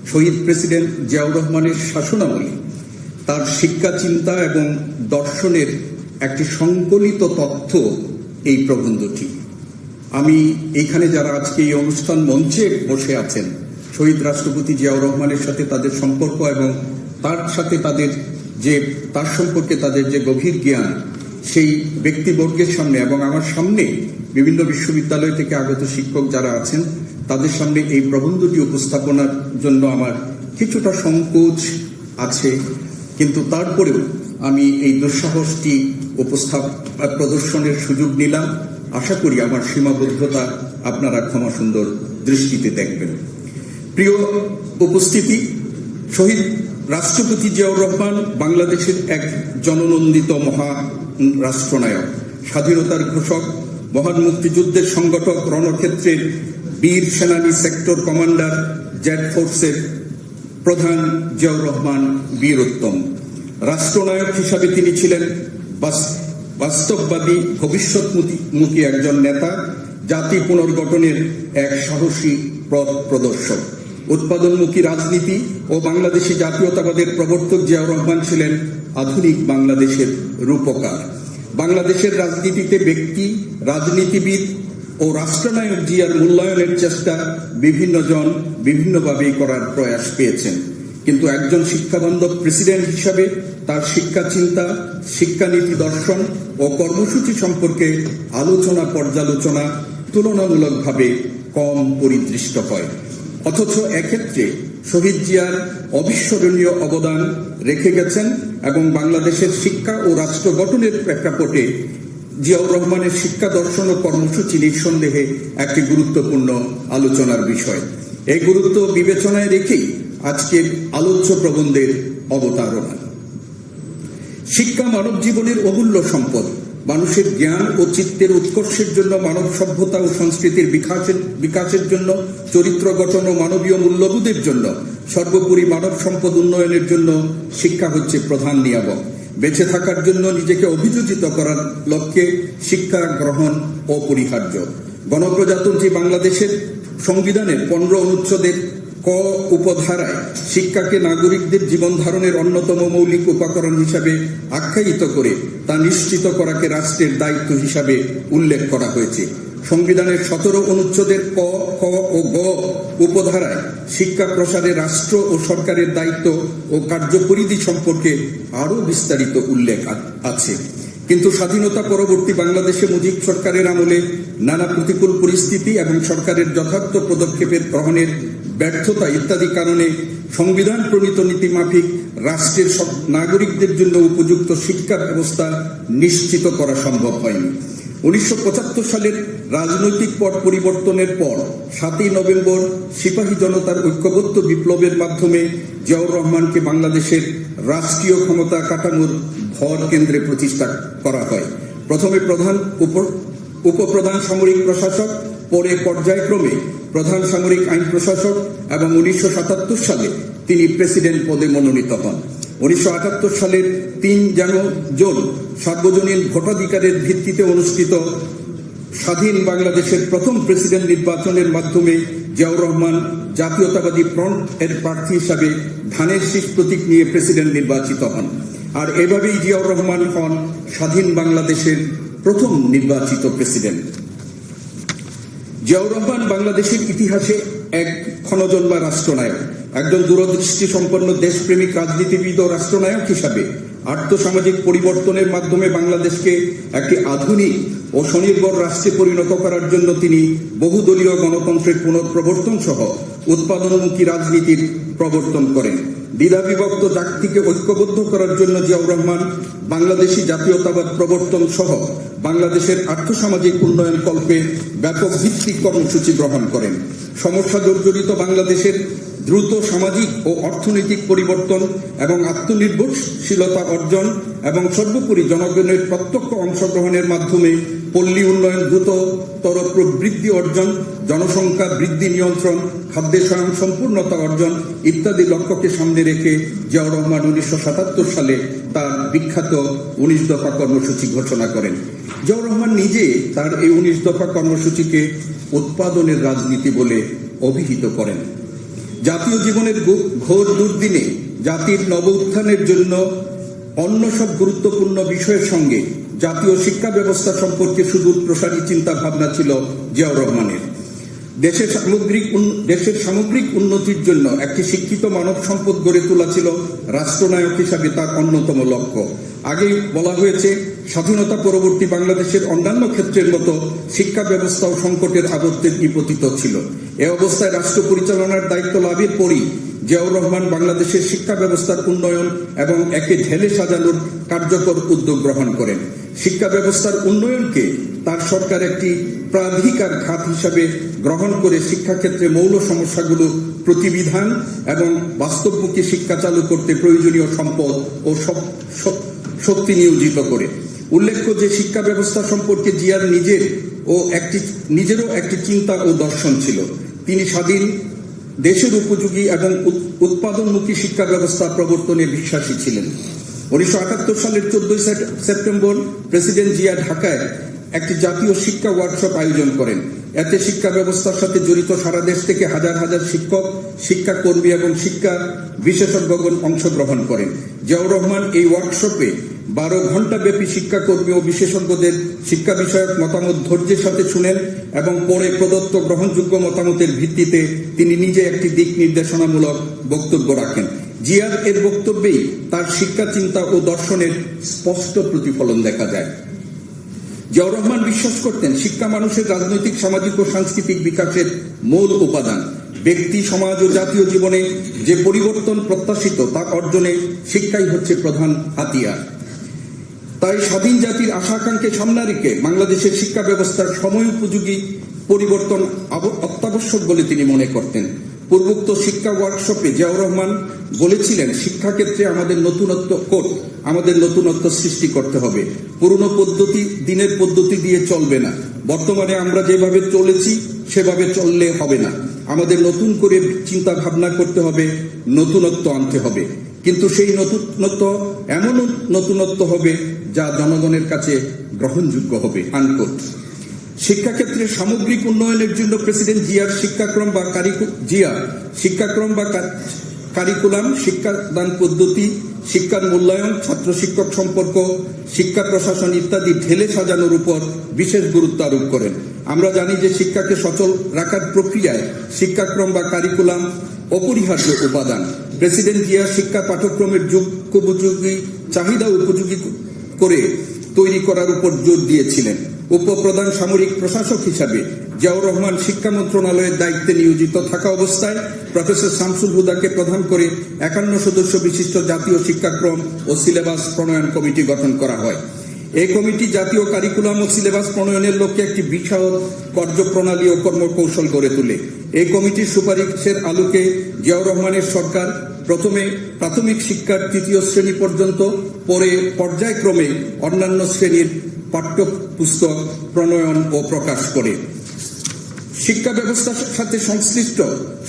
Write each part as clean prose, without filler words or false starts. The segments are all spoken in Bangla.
শহীদ প্রেসিডেন্ট জিয়াউর রহমানের শাসনামলে তার শিক্ষা, চিন্তা এবং দর্শনের একটি সংকলিত তথ্য এই প্রবন্ধটি। আমি এখানে যারা আজকে এই অনুষ্ঠান মঞ্চে বসে আছেন, শহীদ রাষ্ট্রপতি জিয়াউর রহমানের সাথে তাদের সম্পর্ক এবং তার সাথে তার সম্পর্কে তাদের যে গভীর জ্ঞান, সেই ব্যক্তিবর্গের সামনে এবং আমার সামনে বিভিন্ন বিশ্ববিদ্যালয় থেকে আগত শিক্ষক যারা আছেন তাদের সামনে এই প্রবন্ধটি উপস্থাপনার জন্য আমার কিছুটা সংকোচ আছে, কিন্তু তারপরেও আমি এই দুঃসাহসটি প্রদর্শনের সুযোগ নিলাম। আশা করি আমার সীমাবদ্ধতা আপনারা ক্ষমা সুন্দর দৃষ্টিতে দেখবেন। প্রিয় উপস্থিতি, শহীদ রাষ্ট্রপতি জিয়াউর রহমান বাংলাদেশের এক জননন্দিত মহা রাষ্ট্রনায়ক, স্বাধীনতার ঘোষক, মহান মুক্তিযুদ্ধের সংগঠক, রণক্ষেত্রের বীর সেনানী, সেক্টর কমান্ডার, জেড ফোর্সের প্রধান জিয়াউর রহমান বীরোত্তম। রাষ্ট্রনায়ক হিসাবে তিনি ছিলেন বাস্তববাদী, ভবিষ্যৎমুখী একজন নেতা, জাতি পুনর্গঠনের এক সাহসী পথ প্রদর্শক। উৎপাদনমুখী রাজনীতি ও বাংলাদেশি জাতীয়তাবাদের প্রবর্তক জিয়াউর রহমান ছিলেন আধুনিক বাংলাদেশের রূপকার। বাংলাদেশের রাজনীতিতে ব্যক্তি, রাজনীতিবিদ ও রাষ্ট্রনায়ক জিয়ার মূল্যায়নের চেষ্টা বিভিন্ন জন বিভিন্নভাবে করার প্রয়াস পেয়েছেন, কিন্তু একজন শিক্ষাবান্ধব প্রেসিডেন্ট হিসাবে তার শিক্ষা, চিন্তা, শিক্ষানীতি, দর্শন ও কর্মসূচি সম্পর্কে আলোচনা পর্যালোচনা তুলনামূলকভাবে কম পরিদৃষ্ট হয়। অথচ এক্ষেত্রে শহীদ জিয়ার অবিস্মরণীয় অবদান রেখে গেছেন এবং বাংলাদেশের শিক্ষা ও রাষ্ট্র গঠনের প্রেক্ষাপটে জিয়াউর রহমানের শিক্ষা, দর্শন ও কর্মসূচি নিঃসন্দেহে একটি গুরুত্বপূর্ণ আলোচনার বিষয়। এই গুরুত্ব বিবেচনায় রেখেই আজকের আলোচ্য প্রবন্ধের অবতারণা। শিক্ষা মানব জীবনের অমূল্য সম্পদ। মানুষের জ্ঞান ও চিত্তের উৎকর্ষের জন্য, মানব সভ্যতা ও সংস্কৃতির বিকাশের জন্য, চরিত্র গঠন ও মানবীয় মূল্যবোধের জন্য, সর্বোপরি মানব সম্পদ উন্নয়নের জন্য শিক্ষা হচ্ছে প্রধান নিয়ামক। বেঁচে থাকার জন্য নিজেকে অভিযোজিত করার লক্ষ্যে শিক্ষা গ্রহণ অপরিহার্য। গণপ্রজাতন্ত্রী বাংলাদেশের সংবিধানের 15 অনুচ্ছেদের ক উপধারায় শিক্ষাকে নাগরিকদের জীবন ধারণের অন্যতম মৌলিক উপকরণ হিসাবে আখ্যায়িত করে তা নিশ্চিত করাকে রাষ্ট্রের দায়িত্ব হিসাবে উল্লেখ করা হয়েছে। সংবিধানের 17 অনুচ্ছেদের ক, খ ও গ উপধারায় শিক্ষা প্রসারে রাষ্ট্র ও সরকারের দায়িত্ব ও কার্যপরিধি সম্পর্কে আরও বিস্তারিত উল্লেখ আছে। কিন্তু স্বাধীনতা পরবর্তী বাংলাদেশে মুজিব সরকারের আমলে নানা প্রতিকূল পরিস্থিতি এবং সরকারের যথার্থ পদক্ষেপের গ্রহণের ব্যর্থতা ইত্যাদি কারণে সংবিধান প্রণীত নীতিমাফিক রাষ্ট্রের সব নাগরিকদের জন্য উপযুক্ত শিক্ষা ব্যবস্থা নিশ্চিত করা সম্ভব হয়নি। 1975 সালের রাজনৈতিক পট পরিবর্তনের পর 7ই নভেম্বর সিপাহী জনতার ঐক্যবদ্ধ বিপ্লবের মাধ্যমে জিয়াউর রহমানকে বাংলাদেশের রাষ্ট্রীয় ক্ষমতা কাঠামোর ভর কেন্দ্রে প্রতিষ্ঠা করা হয়। প্রথমে উপপ্রধান সামরিক প্রশাসক, পরে পর্যায়ক্রমে প্রধান সামরিক আইন প্রশাসক এবং 1977 সালে তিনি প্রেসিডেন্ট পদে মনোনীত হন। 1978 সালের 3 জুন সার্বজনীন ভোটাধিকারের ভিত্তিতে অনুষ্ঠিত স্বাধীন বাংলাদেশের প্রথম প্রেসিডেন্ট নির্বাচনের মাধ্যমে জিয়াউর রহমান জাতীয়তাবাদী ফ্রন্ট এর প্রার্থী হিসাবে ধানের শীষ প্রতীক নিয়ে প্রেসিডেন্ট নির্বাচিত হন। আর এভাবেই জিয়াউর রহমান হন স্বাধীন বাংলাদেশের প্রথম নির্বাচিত প্রেসিডেন্ট। জিয়াউর রহমান বাংলাদেশের ইতিহাসে এক ক্ষণজন্মা রাষ্ট্রনায়ক, একজন দূরদৃষ্টি সম্পন্ন দেশপ্রেমিক রাজনীতিবিদ ও রাষ্ট্রনায়ক হিসাবে আর্থসামাজিক পরিবর্তনের মাধ্যমে বাংলাদেশকে একটি আধুনিক ও স্বনির্ভর রাষ্ট্রে পরিণত করার জন্য তিনি বহুদলীয় গণতন্ত্রের পুনঃপ্রবর্তন সহ উৎপাদনমুখী রাজনীতির প্রবর্তন করেন। দ্বিধাবিভক্ত জাতিকে ঐক্যবদ্ধ করার জন্য জিয়াউর রহমান বাংলাদেশি জাতীয়তাবাদ প্রবর্তন সহ বাংলাদেশের আর্থসামাজিক উন্নয়ন কল্পে ব্যাপক ভিত্তিক কর্মসূচি গ্রহণ করেন। সমস্যা জর্জরিত বাংলাদেশের দ্রুত সামাজিক ও অর্থনৈতিক পরিবর্তন এবং আত্মনির্ভরশীলতা অর্জন এবং সর্বোপরি জনগণের প্রত্যক্ষ অংশগ্রহণের মাধ্যমে পল্লী উন্নয়ন দ্রুততর প্রবৃদ্ধি অর্জন, জনসংখ্যা বৃদ্ধি নিয়ন্ত্রণ, খাদ্যে স্বয়ংসম্পূর্ণতা অর্জন ইত্যাদি লক্ষ্যকে সামনে রেখে জিয়াউর রহমান 1977 সালে তার বিখ্যাত 19 দফা কর্মসূচি ঘোষণা করেন। জিয়াউর রহমান নিজে তার এই 19 দফা কর্মসূচিকে উৎপাদনের রাজনীতি বলে অভিহিত করেন। জাতীয় জীবনের ঘোর দুর্দিনে জাতির নব উত্থানের জন্য অন্য সব গুরুত্বপূর্ণ বিষয়ের সঙ্গে জাতীয় শিক্ষা ব্যবস্থা সম্পর্কে সুদূর প্রসারী চিন্তা ভাবনা ছিল জিয়াউর রহমানের। দেশের সামগ্রিক উন্নতির জন্য একটি শিক্ষিত মানব সম্পদ গড়ে তোলা ছিল রাষ্ট্রনায়ক হিসাবে তার অন্যতম লক্ষ্য। আগেই বলা হয়েছে, স্বাধীনতা পরবর্তী বাংলাদেশের অন্যান্য ক্ষেত্রের মতো শিক্ষা ব্যবস্থাও সংকটের আবর্তে নিপতিত ছিল। এ অবস্থায় রাষ্ট্র পরিচালনার দায়িত্ব লাভের পরই জিয়াউর রহমান বাংলাদেশের শিক্ষা ব্যবস্থার উন্নয়ন এবং একে ঢেলে সাজানোর কার্যকর উদ্যোগ গ্রহণ করেন। শিক্ষা ব্যবস্থার উন্নয়নকে তার সরকার একটি প্রাধিকার খাত হিসাবে গ্রহণ করে শিক্ষাক্ষেত্রে মৌল সমস্যাগুলো প্রতিবিধান এবং বাস্তবমুখী শিক্ষা চালু করতে প্রয়োজনীয় সম্পদ ও শক্তি নিয়োজিত করে। উল্লেখ্য যে শিক্ষা ব্যবস্থা সম্পর্কে জিয়ার নিজেরও একটি চিন্তা ও দর্শন ছিল। তিনি স্বাধীন, দেশের উপযোগী এবং উৎপাদনমুখী শিক্ষা ব্যবস্থা প্রবর্তনে বিশ্বাসী ছিলেন। 1978 সালের 14 সেপ্টেম্বর প্রেসিডেন্ট জিয়া ঢাকায় একটি জাতীয় শিক্ষা ওয়ার্কশপ আয়োজন করেন। এতে শিক্ষা ব্যবস্থার সাথে জড়িত সারা দেশ থেকে হাজার হাজার শিক্ষক, শিক্ষাকর্মী এবং শিক্ষা বিশেষজ্ঞগণ অংশগ্রহণ করেন। জিয়াউর রহমান এই ওয়ার্কশপে 12 ঘণ্টা ব্যাপী শিক্ষাকর্মী ও বিশেষজ্ঞদের শিক্ষা বিষয়ক মতামত ধৈর্যের সাথে শুনেন এবং পরে প্রদত্ত গ্রহণযোগ্য মতামতের ভিত্তিতে তিনি নিজে একটি দিক নির্দেশনামূলক বক্তব্য রাখেন। জিয়ার এর বক্তব্যেই তার শিক্ষা চিন্তা ও দর্শনের স্পষ্ট প্রতিফলন দেখা যায়। জিয়াউর রহমান বিশ্বাস করতেন, শিক্ষা মানুষের রাজনৈতিক, সামাজিক ও সাংস্কৃতিক বিকাশের মূল উপাদান। ব্যক্তি, সমাজ ও জাতীয় জীবনে যে পরিবর্তন প্রত্যাশিত তা অর্জনে শিক্ষাই হচ্ছে প্রধান হাতিয়ার। তাই স্বাধীন জাতির আশা আকাঙ্ক্ষা সামনে রেখে বাংলাদেশের শিক্ষা ব্যবস্থার সময় উপযোগী পরিবর্তন অত্যাবশ্যক বলে তিনি মনে করতেন। পূর্বোক্ত শিক্ষা ওয়ার্কশপে জিয়াউর রহমান বলেছিলেন, শিক্ষাক্ষেত্রে আমাদের নতুনত্ব সৃষ্টি করতে হবে। পুরনো দিনের পদ্ধতি দিয়ে চলবে না। বর্তমানে আমরা যেভাবে চলেছি সেভাবে চললে হবে না। আমাদের নতুন করে চিন্তা ভাবনা করতে হবে, নতুনত্ব আনতে হবে। কিন্তু সেই নতুনত্ব এমন নতুনত্ব হবে যা জনগণের কাছে গ্রহণযোগ্য হবে। আনকোট। শিক্ষাক্ষেত্রে সামগ্রিক উন্নয়নের জন্য প্রেসিডেন্ট জিয়ার শিক্ষাক্রম বা কারিকুলাম, শিক্ষাদান পদ্ধতি, শিক্ষার মূল্যায়ন, ছাত্র শিক্ষক সম্পর্ক, শিক্ষা প্রশাসন ইত্যাদি ঢেলে সাজানোর উপর বিশেষ গুরুত্ব আরোপ করেন। আমরা জানি যে শিক্ষাকে সচল রাখার প্রক্রিয়ায় শিক্ষাক্রম বা কারিকুলাম অপরিহার্য উপাদান। প্রেসিডেন্ট জিয়া শিক্ষা পাঠ্যক্রমের যুগোপযোগী, চাহিদা উপযোগী করে তৈরি করার উপর জোর দিয়েছিলেন। উপপ্রধান সামরিক প্রশাসক হিসাবে জিয়াউর রহমান শিক্ষা মন্ত্রণালয়ের দায়িত্বে নিয়োজিত থাকা অবস্থায় প্রফেসর শামসুল হুদাকে প্রধান করে 51 সদস্য বিশিষ্ট জাতীয় শিক্ষাক্রম ও সিলেবাস প্রণয়ন কমিটি গঠন করা হয়। এই কমিটি জাতীয় কারিকুলাম ও সিলেবাস প্রণয়নের লক্ষ্যে একটি বিশাল কার্যপ্রণালী ও কর্মকৌশল গড়ে তোলে। এই কমিটির সুপারিশের আলোকে জিয়াউর রহমানের সরকার প্রথমে প্রাথমিক শিক্ষার 3য় শ্রেণী পর্যন্ত, পরে পর্যায়ক্রমে অন্যান্য শ্রেণীর পাঠ্যপুস্তক প্রণয়ন ও প্রকাশ করে। শিক্ষা ব্যবস্থার সাথে সংশ্লিষ্ট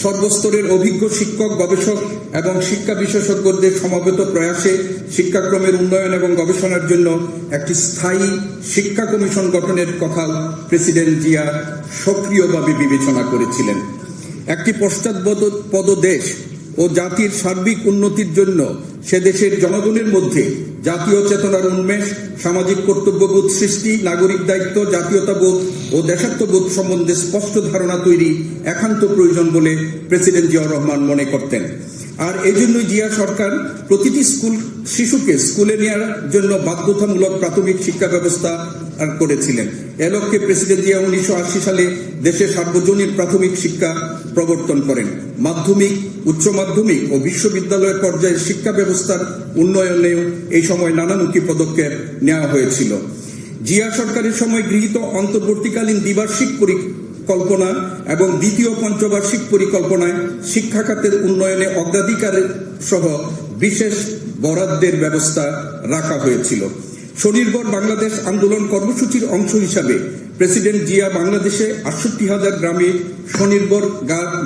সর্বস্তরের অভিজ্ঞ শিক্ষক, গবেষক এবং শিক্ষা বিশেষজ্ঞদের সমবেত প্রয়াসে শিক্ষাক্রমের উন্নয়ন এবং গবেষণার জন্য একটি স্থায়ী শিক্ষা কমিশন গঠনের কথা প্রেসিডেন্ট জিয়া সক্রিয়ভাবে বিবেচনা করেছিলেন। একটি পশ্চাৎপদ দেশ ও জাতির সার্বিক উন্নতির জন্য সে দেশের জনগণের মধ্যে জাতীয় চেতনার উন্মেষ, সামাজিক কর্তব্যবোধ সৃষ্টি, নাগরিক দায়িত্ব, জাতীয়তাবোধ ও দেশাত্মবোধ সম্বন্ধে স্পষ্ট ধারণা তৈরি একান্ত প্রয়োজন বলে প্রেসিডেন্ট জিয়াউর রহমান মনে করতেন। আর এজন্যই জিয়া সরকার প্রতিটি শিশুকে স্কুলে নেওয়ার জন্য বাধ্যতামূলক প্রাথমিক শিক্ষা ব্যবস্থা করেছিলেন। এ লক্ষ্যে প্রেসিডেন্ট জিয়া 1980 সালে দেশে সার্বজনীন প্রাথমিক শিক্ষা প্রবর্তন করেন। মাধ্যমিক, উচ্চ মাধ্যমিক ও বিশ্ববিদ্যালয়ের পর্যায়ে শিক্ষা ব্যবস্থার উন্নয়নেও এই সময় নানামুখী পদক্ষেপ নেওয়া হয়েছিল। জিয়া সরকারের সময় গৃহীত অন্তর্বর্তীকালীন দ্বিবার্ষিক পরিকল্পনা এবং দ্বিতীয় পঞ্চবার্ষিক পরিকল্পনায় শিক্ষা খাতের উন্নয়নে অগ্রাধিকারের সহ বিশেষ বরাদ্দের ব্যবস্থা রাখা হয়েছিল। স্বনির্ভর বাংলাদেশ আন্দোলন কর্মসূচির অংশ হিসাবে প্রেসিডেন্ট জিয়া বাংলাদেশে 68,000 গ্রামে স্বনির্ভর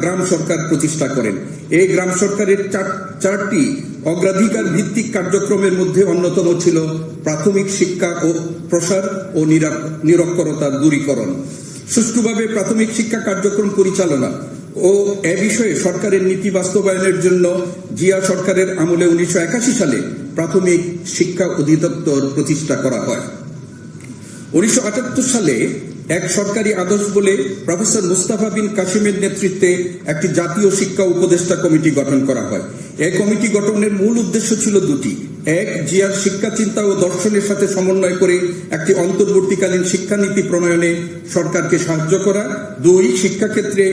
গ্রাম সরকার প্রতিষ্ঠা করেন। এই গ্রাম সরকারের 4টি অগ্রাধিকার ভিত্তিক কার্যক্রমের মধ্যে অন্যতম ছিল প্রাথমিক শিক্ষা ও প্রসার ও নিরক্ষরতার দূরীকরণ, সুষ্ঠুভাবে প্রাথমিক শিক্ষা কার্যক্রম পরিচালনা ও এ বিষয়ে সরকারের নীতি বাস্তবায়নের জন্য জিয়া সরকারের আমলে 1981 সালে প্রাথমিক শিক্ষা অধিদপ্তর প্রতিষ্ঠা করা হয়। 1978 সালে এক সরকারি আদেশ বলে প্রফেসর মুস্তাফা বিন কাসিমের নেতৃত্বে একটি জাতীয় শিক্ষা উপদেষ্টা কমিটি গঠন করা হয়। এই কমিটি গঠনের মূল উদ্দেশ্য ছিল দুটি: এক, জিয়ার শিক্ষা চিন্তা ও দর্শনের সাথে সমন্বয় করে একটি অন্তর্বর্তীকালীন শিক্ষানীতি প্রণয়নে সরকারকে সাহায্য করা; দুই, শিক্ষাক্ষেত্রে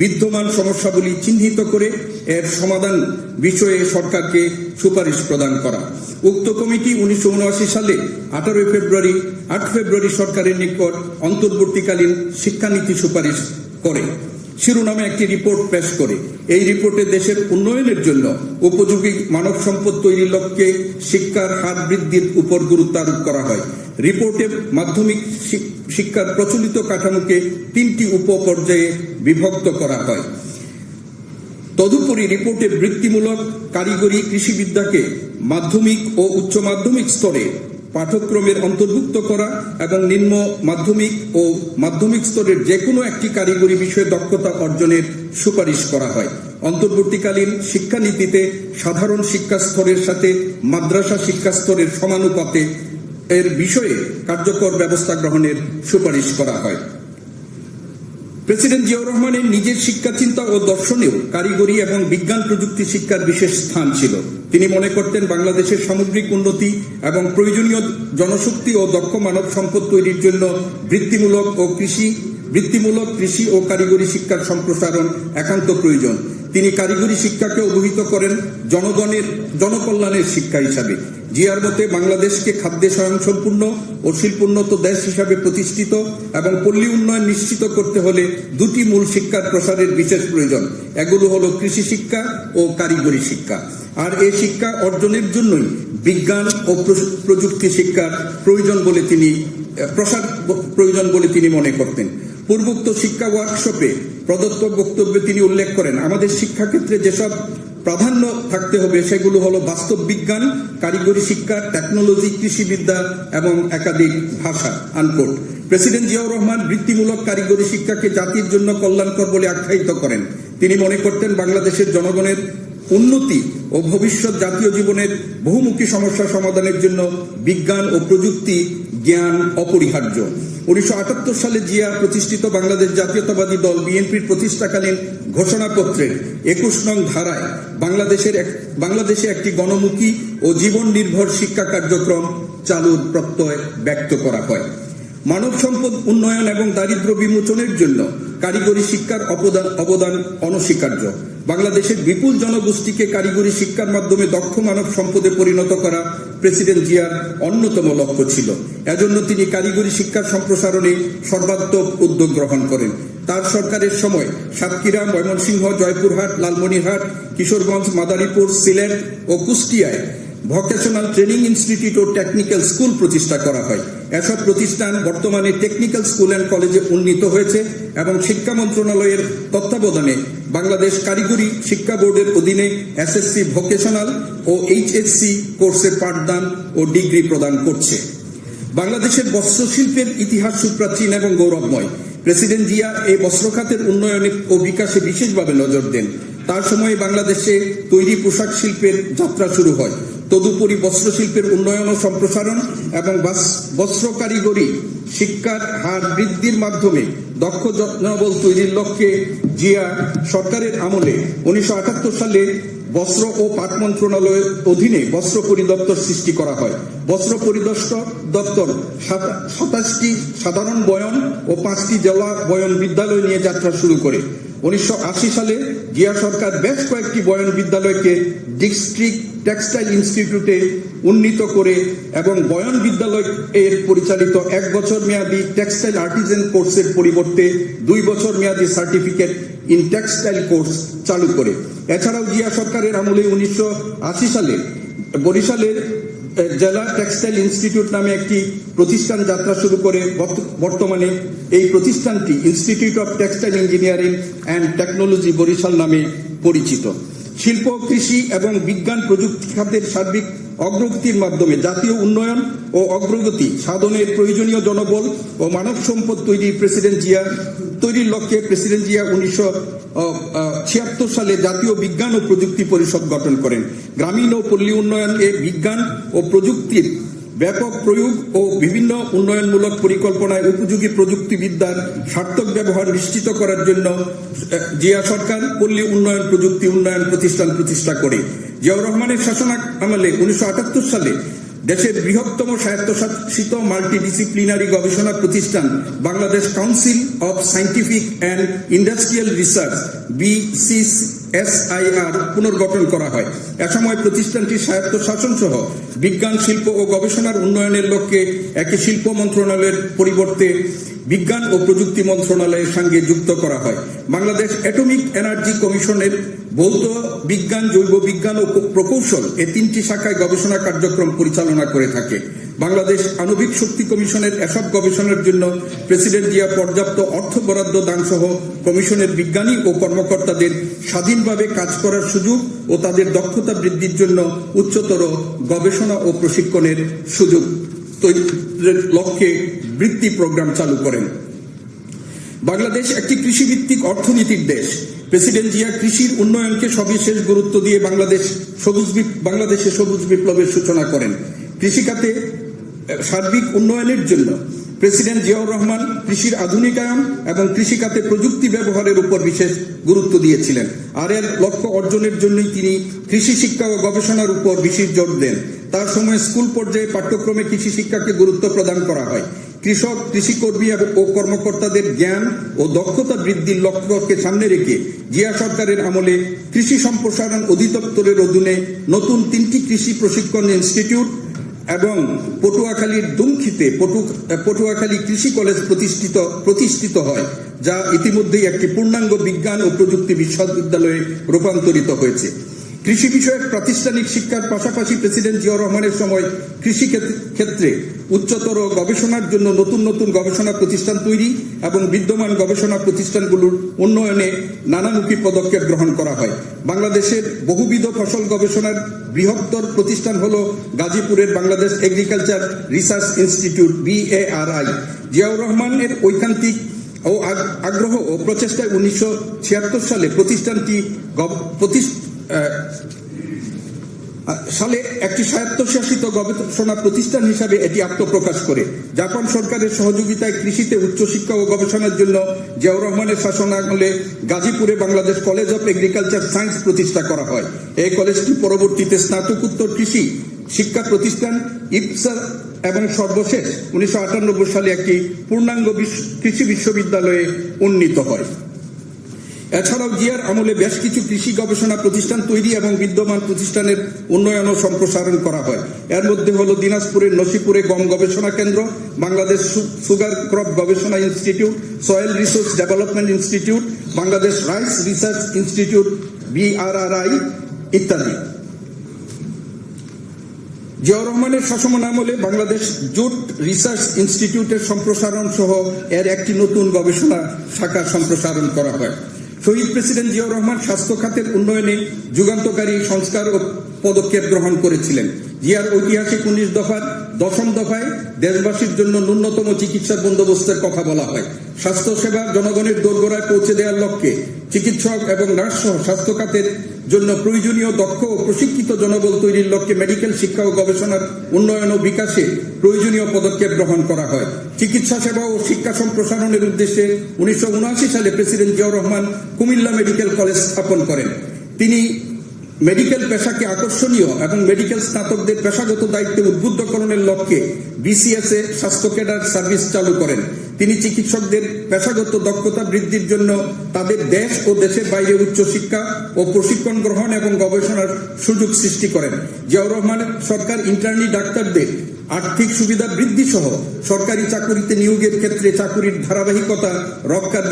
বিদ্যমান সমস্যাগুলি চিহ্নিত করে এর সমাধান বিষয়ে সরকারকে সুপারিশ প্রদান করা। উক্ত কমিটি 1979 সালে 8 ফেব্রুয়ারি সরকারের নিকট অন্তর্বর্তীকালীন শিক্ষানীতি সুপারিশ করে শিরোনামে একটি রিপোর্ট পেশ করে। এই রিপোর্টে দেশের উন্নয়নের জন্য উপযোগী মানব সম্পদ তৈরির লক্ষ্যে শিক্ষার হার বৃদ্ধির উপর গুরুত্ব আরোপ করা হয়। রিপোর্টে মাধ্যমিক শিক্ষার প্রচলিত কাঠামোকে 3টি উপপর্যায়ে বিভক্ত করা হয়। তদুপরি রিপোর্টে বৃত্তিমূলক কারিগরি কৃষিবিদ্যাকে মাধ্যমিক ও উচ্চ মাধ্যমিক স্তরে পাঠ্যক্রমের অন্তর্ভুক্ত করা এবং নিম্ন মাধ্যমিক ও মাধ্যমিক স্তরের যে কোনো একটি কারিগরি বিষয়ে দক্ষতা অর্জনের সুপারিশ করা হয়। অন্তর্বর্তীকালীন শিক্ষানীতিতে সাধারণ শিক্ষা স্তরের সাথে মাদ্রাসা শিক্ষা স্তরের সমানুপাতে এর বিষয়ে কার্যকর ব্যবস্থা গ্রহণের সুপারিশ করা হয়। প্রেসিডেন্ট জিয়াউর রহমানের নিজের শিক্ষা চিন্তা ও দর্শনেও কারিগরি এবং বিজ্ঞান প্রযুক্তি শিক্ষার বিশেষ স্থান ছিল। তিনি মনে করতেন বাংলাদেশের সামগ্রিক উন্নতি এবং প্রয়োজনীয় জনশক্তি ও দক্ষ মানব সম্পদ তৈরির জন্য বৃত্তিমূলক কৃষি ও কারিগরি শিক্ষার সম্প্রসারণ একান্ত প্রয়োজন। তিনি কারিগরি শিক্ষাকে অভিহিত করেন জনকল্যাণের শিক্ষা হিসাবে। জিয়ার মতে বাংলাদেশকে খাদ্যে স্বয়ংসম্পূর্ণ ও শিল্পোন্নত দেশ হিসাবে প্রতিষ্ঠিত এবং পল্লী উন্নয়ন নিশ্চিত করতে হলে দুটি মূল শিক্ষার প্রসারের বিশেষ প্রয়োজন। এগুলো হলো কৃষি শিক্ষা ও কারিগরি শিক্ষা। আর এই শিক্ষা অর্জনের জন্যই বিজ্ঞান ও প্রযুক্তি শিক্ষার প্রয়োজন বলে তিনি মনে করতেন। পূর্বোক্ত শিক্ষা ওয়ার্কশপে প্রদত্ত বক্তব্যে তিনি উল্লেখ করেন, আমাদের শিক্ষাক্ষেত্রে যেসব প্রাধান্য থাকতে হবে সেগুলো হলো বাস্তব বিজ্ঞান, কারিগরি শিক্ষা, টেকনোলজি, কৃষিবিদ্যা এবং একাধিক ভাষা। আনকোট। প্রেসিডেন্ট জিয়াউর রহমান বৃত্তিমূলক কারিগরি শিক্ষাকে জাতির জন্য কল্যাণকর বলে আখ্যায়িত করেন। তিনি মনে করতেন বাংলাদেশের জনগণের উন্নতি ও ভবিষ্যৎ জাতীয় জীবনের বহুমুখী সমস্যা সমাধানের জন্য বিজ্ঞান ও প্রযুক্তি জ্ঞান অপরিহার্য। 1978 সালে জিয়া প্রতিষ্ঠিত বাংলাদেশ জাতীয়তাবাদী দল বিএনপির প্রতিষ্ঠাকালীন ঘোষণাপত্রের 21 নং ধারায় বাংলাদেশে একটি গণমুখী ও জীবন নির্ভর শিক্ষা কার্যক্রম চালুর প্রত্যয় ব্যক্ত করা হয়। মানব সম্পদ উন্নয়ন এবং দারিদ্র্য বিমোচনের জন্য কারিগরি শিক্ষার অবদান অনস্বীকার্য। বাংলাদেশের বিপুল জনগোষ্ঠীকে কারিগরি শিক্ষার মাধ্যমে দক্ষ মানব সম্পদে পরিণত করা প্রেসিডেন্ট জিয়ার অন্যতম লক্ষ্য ছিল। এজন্য তিনি কারিগরি শিক্ষার সম্প্রসারণে সর্বাত্মক উদ্যোগ গ্রহণ করেন। তার সরকারের সময় সাতক্ষীরা, ময়মনসিংহ, জয়পুরহাট, লালমনিরহাট, কিশোরগঞ্জ, মাদারীপুর, সিলেট ও কুষ্টিয়ায় ভোকেশনাল ট্রেনিং ইনস্টিটিউট ও টেকনিক্যাল স্কুল প্রতিষ্ঠা করা হয়। এসব প্রতিষ্ঠান বর্তমানে টেকনিক্যাল স্কুল অ্যান্ড কলেজে উন্নীত হয়েছে এবং শিক্ষা মন্ত্রণালয়ের তত্ত্বাবধানে বাংলাদেশ কারিগরি শিক্ষা বোর্ডের অধীনে এসএসসি ভোকেশনাল ও এইচএসসি কোর্সের পাঠদান ও ডিগ্রি প্রদান করছে। বাংলাদেশের বস্ত্রশিল্পের ইতিহাস সুপ্রাচীন এবং গৌরবময়। প্রেসিডেন্ট জিয়া এই বস্ত্র খাতের উন্নয়নে ও বিকাশে বিশেষভাবে নজর দেন। তার সময়ে বাংলাদেশে তৈরি পোশাক শিল্পের যাত্রা শুরু হয়। তদুপরি বস্ত্রশিল্পের উন্নয়ন ও সম্প্রসারণ এবং বস্ত্র কারিগরি শিক্ষার হার বৃদ্ধির মাধ্যমে দক্ষ জনবল তৈরির লক্ষ্যে জিয়া সরকারের আমলে 1978 সালে বস্ত্র ও পাট মন্ত্রণালয়ের অধীনে বস্ত্র পরিদপ্তর সৃষ্টি করা হয়। বস্ত্র পরিদপ্তর 27টি সাধারণ বয়ন ও 5টি জেলা বয়ন বিদ্যালয় নিয়ে যাত্রা শুরু করে। 1980 সালে জিয়া সরকার বেশ কয়েকটি বয়ন বিদ্যালয়কে ডিস্ট্রিক্ট টেক্সটাইল ইনস্টিটিউটে উন্নীত করে এবং বয়ন বিদ্যালয় এর পরিচালিত 1 বছর মেয়াদী টেক্সটাইল আর্টিজান কোর্সের পরিবর্তে 2 বছর মেয়াদী সার্টিফিকেট ইন টেক্সটাইল কোর্স চালু করে। এছাড়াও জিয়া সরকারের আমলে 1980 সালে বরিশালের জেলা টেক্সটাইল ইনস্টিটিউট নামে একটি প্রতিষ্ঠান যাত্রা শুরু করে। বর্তমানে এই প্রতিষ্ঠানটি institute of textile engineering and technology Barisal নামে পরিচিত। শিল্প, কৃষি এবং বিজ্ঞান প্রযুক্তি খাতের সার্বিক অগ্রগতির মাধ্যমে জাতীয় উন্নয়ন ও অগ্রগতি সাধনের প্রয়োজনীয় জনবল ও মানব সম্পদ তৈরির লক্ষ্যে প্রেসিডেন্ট জিয়া 1976 সালে জাতীয় বিজ্ঞান ও প্রযুক্তি পরিষদ গঠন করেন। গ্রামীণ ও পল্লী উন্নয়নে বিজ্ঞান ও প্রযুক্তির ব্যাপক প্রয়োগ ও বিভিন্ন উন্নয়নমূলক পরিকল্পনায় উপযোগী প্রযুক্তিবিদ্যার সার্থক ব্যবহার নিশ্চিত করার জন্য জিয়া সরকার পল্লী উন্নয়ন প্রযুক্তি উন্নয়ন প্রতিষ্ঠান প্রতিষ্ঠা করে। জিয়াউর রহমানের শাসনামলে 1978 সালে দেশের বৃহত্তম স্বায়ত্তশাসিত মাল্টিডিসিপ্লিনারি গবেষণা প্রতিষ্ঠান Bangladesh council of scientific and industrial research BCSIR পুনর্গঠন করা হয়। এ সময় প্রতিষ্ঠানটি স্বায়ত্তশাসন সহ বিজ্ঞান, শিল্প ও গবেষণার উন্নয়নের লক্ষ্যে একটি শিল্প মন্ত্রণালয়ের পরিবর্তে বিজ্ঞান ও প্রযুক্তি মন্ত্রণালয়ের সঙ্গে যুক্ত করা হয়। বাংলাদেশ অ্যাটমিক এনার্জি কমিশনের ভৌত বিজ্ঞান, জৈব বিজ্ঞান ও প্রকৌশল এই 3টি শাখায় গবেষণা কার্যক্রম পরিচালনা করে থাকে। বাংলাদেশ আণবিক শক্তি কমিশনের এসব গবেষণার জন্য প্রেসিডেন্ট জিয়া পর্যাপ্ত অর্থ বরাদ্দ দান সহ কমিশনের বিজ্ঞানী ও কর্মকর্তাদের স্বাধীনভাবে কাজ করার সুযোগ ও তাদের দক্ষতা বৃদ্ধির জন্য উচ্চতর গবেষণা ও প্রশিক্ষণের সুযোগ তৈরির লক্ষ্যে বৃত্তি প্রোগ্রাম চালু করেন। বাংলাদেশ একটি কৃষিভিত্তিক অর্থনীতির দেশ। প্রেসিডেন্ট জিয়া কৃষির উন্নয়নকে সবিশেষ গুরুত্ব দিয়ে বাংলাদেশে সবুজ বিপ্লবের সূচনা করেন। কৃষিখাতে সার্বিক উন্নয়নের জন্য প্রেসিডেন্ট জিয়াউর রহমান কৃষির আধুনিকায়ন এবং কৃষিখাতে প্রযুক্তি ব্যবহারের উপর বিশেষ গুরুত্ব দিয়েছিলেন। আর এর লক্ষ্য অর্জনের জন্যই তিনি কৃষি শিক্ষা ও গবেষণার উপর বিশেষ জোর দেন। তার সময় স্কুল পর্যায়ে পাঠ্যক্রমে কৃষি শিক্ষাকে গুরুত্ব প্রদান করা হয়। কৃষক, কৃষিকর্মী ও কর্মকর্তাদের জ্ঞান ও দক্ষতা বৃদ্ধির লক্ষ্যকে সামনে রেখে জিয়া সরকারের আমলে কৃষি সম্প্রসারণ অধিদপ্তরের অধীনে নতুন 3টি কৃষি প্রশিক্ষণ ইনস্টিটিউট এবং পটুয়াখালীর দুমখিতে পটুয়াখালী কৃষি কলেজ প্রতিষ্ঠিত হয়, যা ইতিমধ্যেই একটি পূর্ণাঙ্গ বিজ্ঞান ও প্রযুক্তি বিশ্ববিদ্যালয়ে রূপান্তরিত হয়েছে। কৃষি বিষয়ক প্রাতিষ্ঠানিক শিক্ষার পাশাপাশি প্রেসিডেন্ট জিয়াউর রহমানের সময় কৃষি ক্ষেত্রে উচ্চতর গবেষণার জন্য নতুন নতুন গবেষণা প্রতিষ্ঠান তৈরি এবং বিদ্যমান গবেষণা প্রতিষ্ঠানগুলোর উন্নয়নে নানামুখী পদক্ষেপ গ্রহণ করা হয়। বাংলাদেশের বহুবিধ ফসল গবেষণার বৃহত্তর প্রতিষ্ঠান হল গাজীপুরের Bangladesh agriculture research institute BARI। Ziaur রহমানের ঐকান্তিক ও আগ্রহ ও প্রচেষ্টায় 1976 সালে প্রতিষ্ঠানটি একটি স্বায়ত্তশাসিত গবেষণা প্রতিষ্ঠান হিসাবে এটি আত্মপ্রকাশ করে। জাপান সরকারের সহযোগিতায় কৃষিতে উচ্চশিক্ষা ও গবেষণার জন্য জিয়াউর রহমানের শাসনামলে গাজীপুরে Bangladesh college of agriculture science প্রতিষ্ঠা করা হয়। এই কলেজটি পরবর্তীতে স্নাতকোত্তর কৃষি শিক্ষা প্রতিষ্ঠান IPSA এবং সর্বশেষ 1998 সালে একটি পূর্ণাঙ্গ কৃষি বিশ্ববিদ্যালয়ে উন্নীত হয়। এছাড়াও জিয়ার আমলে বেশ কিছু কৃষি গবেষণা প্রতিষ্ঠান তৈরি এবং বিদ্যমান প্রতিষ্ঠানের উন্নয়ন ও সম্প্রসারণ করা হয়। এর মধ্যে হল দিনাজপুরের নসিপুরে গম গবেষণা কেন্দ্র, বাংলাদেশ সুগার ক্রপ গবেষণা institute, soil resource development institute, Bangladesh rice research institute BRRI ইত্যাদি। জিয়াউর রহমানের শাসনামলে বাংলাদেশ জুট রিসার্চ ইনস্টিটিউটের সম্প্রসারণ সহ এর একটি নতুন গবেষণা শাখা সম্প্রসারণ করা হয়। শহীদ প্রেসিডেন্ট জিয়াউর রহমান স্বাস্থ্য খাতের উন্নয়নে যুগান্তকারী সংস্কার ও পদক্ষেপ গ্রহণ করেছিলেন। জিয়ার ঐতিহাসিক 19 দফার 10ম দফায় দেশবাসীর জন্য ন্যূনতম চিকিৎসার বন্দোবস্তের কথা বলা হয়। স্বাস্থ্যসেবা জনগণের দোরগোড়ায় পৌঁছে দেওয়ার লক্ষ্যে চিকিৎসক এবং নার্স সহ স্বাস্থ্য খাতের জন্য প্রয়োজনীয় দক্ষ ও প্রশিক্ষিত জনবল তৈরির লক্ষ্যে মেডিকেল শিক্ষা ও গবেষণার উন্নয়ন ও বিকাশে প্রয়োজনীয় পদক্ষেপ গ্রহণ করা হয়। চিকিৎসা সেবা ও শিক্ষা সম্প্রসারণের উদ্দেশ্যে 1979 সালে president Ziaur Rahman Comilla medical college স্থাপন করেন। তিনি মেডিকেল পেশাকে আকর্ষণীয় এবং মেডিকেল স্নাতকদের পেশাগত দায়িত্বে উদ্বুদ্ধকরণের লক্ষ্যে BCSA স্বাস্থ্য ক্যাডার সার্ভিস চালু করেন। তিনি চিকিৎসকদের পেশাগত দক্ষতা বৃদ্ধির জন্য তাদের দেশ ও দেশের বাইরে উচ্চশিক্ষা ও প্রশিক্ষণ গ্রহণ এবং গবেষণার সুযোগ সৃষ্টি করেন। জিয়াউর রহমান সরকার ইন্টার্নি ডাক্তারদের আর্থিক সুবিধা বৃদ্ধি সহ সরকারি চাকুরিতে নিয়োগের ক্ষেত্রে চাকুরির ধারাবাহিকতা রক্ষার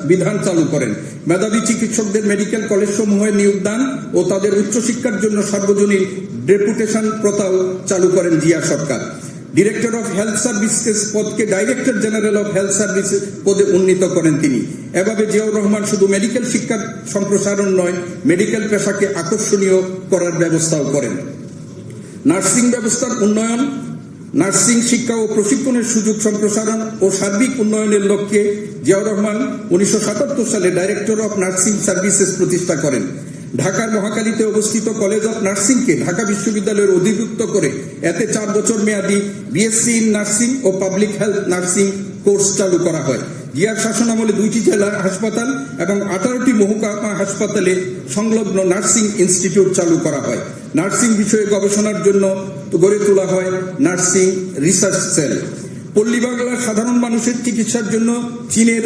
বিধান চালু করেন। মেধাবী চিকিৎসকদের মেডিকেল কলেজ সমূহে নিয়োগদান ও তাদের উচ্চশিক্ষার জন্য সার্বজনীন ডেপুটেশন প্রথাও চালু করেন জিয়া সরকার। ডিরেক্টর অফ হেলথ সার্ভিসেস পদকে director general of health services পদে উন্নীত করেন তিনি। এভাবে জিয়াউর রহমান শুধু মেডিকেল শিক্ষার সম্প্রসারণ নয়, মেডিকেল পেশাকে আকর্ষণীয় করার ব্যবস্থাও করেন। নার্সিং ব্যবস্থার উন্নয়ন, নার্সিং শিক্ষা ও প্রশিক্ষণের সুযোগ সম্প্রসারণ ও সার্বিক উন্নয়নের লক্ষ্যে জিয়াউর রহমান 1977 সালে ডাইরেক্টর অফ নার্সিং সার্ভিসেস প্রতিষ্ঠা করেন। ঢাকার মহাখালীতে অবস্থিত কলেজ অফ নার্সিংকে ঢাকা বিশ্ববিদ্যালয়ের অধিভুক্ত করে এতে 4 বছর মেয়াদী বিএসসি ইন নার্সিং ও পাবলিক হেলথ নার্সিং কোর্স চালু করা হয়। জিয়ার শাসনামলে 2টি জেলা হাসপাতাল এবং 18টি মহকুমা হাসপাতালে সংলগ্ন নার্সিং ইনস্টিটিউট চালু করা হয়। নার্সিং বিষয়ে গবেষণার জন্য গড়ে তোলা হয় নার্সিং রিসার্চ সেল। পল্লী বাংলার সাধারণ মানুষের চিকিৎসার জন্য চীনের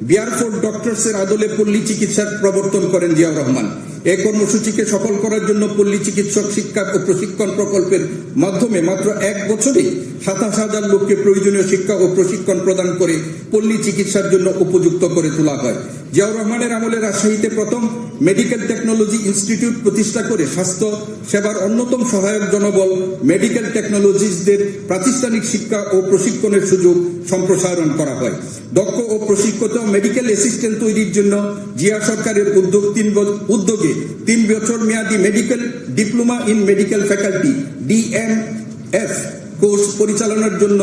বিয়ারফোর্ড ডক্টরসের আদলে পল্লী চিকিৎসার প্রবর্তন করেন জিয়াউর রহমান। এই কর্মসূচিকে সফল করার জন্য পল্লী চিকিৎসক শিক্ষা ও প্রশিক্ষণ প্রকল্পের মাধ্যমে মাত্র 1 বছরে 27,000 লোককে প্রয়োজনীয় শিক্ষা ও প্রশিক্ষণ প্রদান করে পল্লী চিকিৎসার জন্য উপযুক্ত করে তোলা হয়। জিয়াউর রহমানের আমলে রাজশাহীতে প্রথম মেডিকেল টেকনোলজি ইনস্টিটিউট প্রতিষ্ঠা করে স্বাস্থ্য সেবার অন্যতম সহায়ক জনবল মেডিকেল টেকনোলজিস্টদের প্রাতিষ্ঠানিক শিক্ষা ও প্রশিক্ষণের সুযোগ সম্প্রসারণ করা হয়। দক্ষ ও প্রশিক্ষিত মেডিকেল অ্যাসিস্ট্যান্ট তৈরির জন্য জিয়া সরকারের উদ্যোগে 3 বছর মেয়াদী medical diploma in medical faculty DMF course পরিচালনার জন্য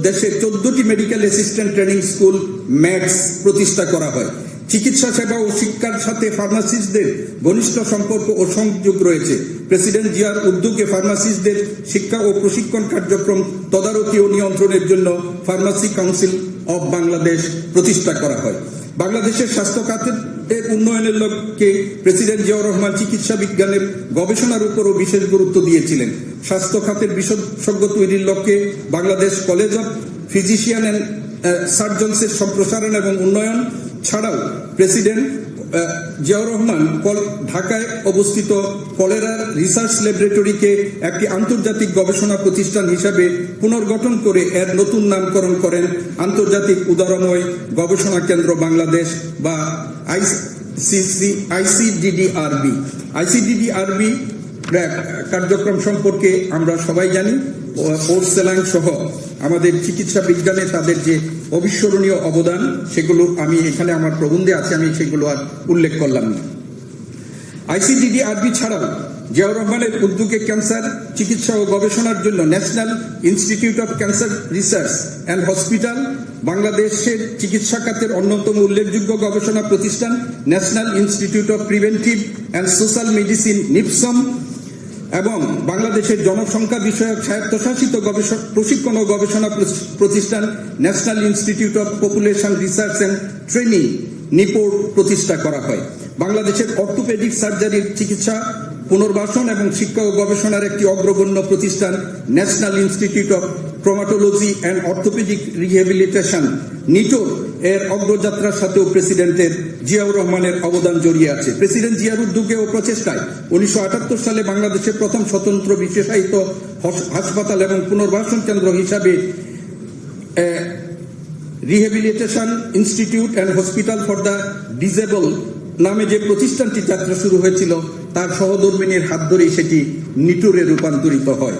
দেশে 14টি medical assistant training school MATS প্রতিষ্ঠা করা হয়। চিকিৎসা সেবা ও শিক্ষার সাথে ফার্মাসিস্টদের ঘনিষ্ঠ সম্পর্ক ও সংযোগ রয়েছে। প্রেসিডেন্ট জিয়ার উদ্যোগে ফার্মাসিস্টদের শিক্ষা ও প্রশিক্ষণ কার্যক্রম তদারকি ও নিয়ন্ত্রণের জন্য ফার্মাসি কাউন্সিল অব বাংলাদেশ প্রতিষ্ঠা করা হয়। বাংলাদেশের স্বাস্থ্য খাতের উন্নয়নের লক্ষ্যে প্রেসিডেন্ট জিয়াউর রহমান চিকিৎসা বিজ্ঞানের গবেষণার উপরও বিশেষ গুরুত্ব দিয়েছিলেন। স্বাস্থ্য খাতের বিশেষজ্ঞ তৈরির লক্ষ্যে Bangladesh college of physician and সার্জনসের সম্প্রসারণ এবং উন্নয়ন ছাড়াও প্রেসিডেন্ট জিয়াউর রহমান ঢাকায় অবস্থিত কলেরা রিসার্চ ল্যাবরেটরিকে একটি আন্তর্জাতিক গবেষণা প্রতিষ্ঠান হিসাবে পুনর্গঠন করে এর নতুন নামকরণ করেন আন্তর্জাতিক উদারময় গবেষণা কেন্দ্র বাংলাদেশ বা ICDDRB কার্যক্রম সম্পর্কে আমরা সবাই জানি। ওরসেলাং সহ আমাদের চিকিৎসা বিজ্ঞানে তাদের যে অবিস্মরণীয় অবদান, সেগুলো আমি এখানে আমার প্রবন্ধে আছে, আমি সেগুলো আর উল্লেখ করলাম না। ICDDRB ছাড়াও জিয়াউর রহমানের উদ্যোগে ক্যান্সার চিকিৎসা ও গবেষণার জন্য national institute of cancer research and hospital, বাংলাদেশের চিকিৎসা খাতের অন্যতম উল্লেখযোগ্য গবেষণা প্রতিষ্ঠান national institute of preventive and social medicine NIPSOM এবং বাংলাদেশের জনসংখ্যা বিষয়ক স্বায়ত্তশাসিত প্রশিক্ষণ ও গবেষণা প্রতিষ্ঠান national institute of population research and training NIPOR প্রতিষ্ঠা করা হয়। বাংলাদেশের অর্থোপেডিক সার্জারির চিকিৎসা পুনর্বাসন এবং শিক্ষা ও গবেষণার একটি অগ্রগণ্য প্রতিষ্ঠান national institute of traumatology and orthopaedic rehabilitation NITOR এর অগ্রযাত্রার সাথেও প্রেসিডেন্টের জিয়াউর রহমানের অবদান জড়িয়ে আছে। প্রেসিডেন্ট জিয়ার উদ্যোগে ও প্রচেষ্টায় 1978 সালে বাংলাদেশের প্রথম স্বতন্ত্র বিশেষায়িত হাসপাতাল এবং পুনর্বাসন কেন্দ্র হিসাবে rehabilitation institute and hospital for the disable নামে যে প্রতিষ্ঠানটি যাত্রা শুরু হয়েছিল, তার সহধর্মিনীর হাত ধরেই সেটি নিটোরে রূপান্তরিত হয়।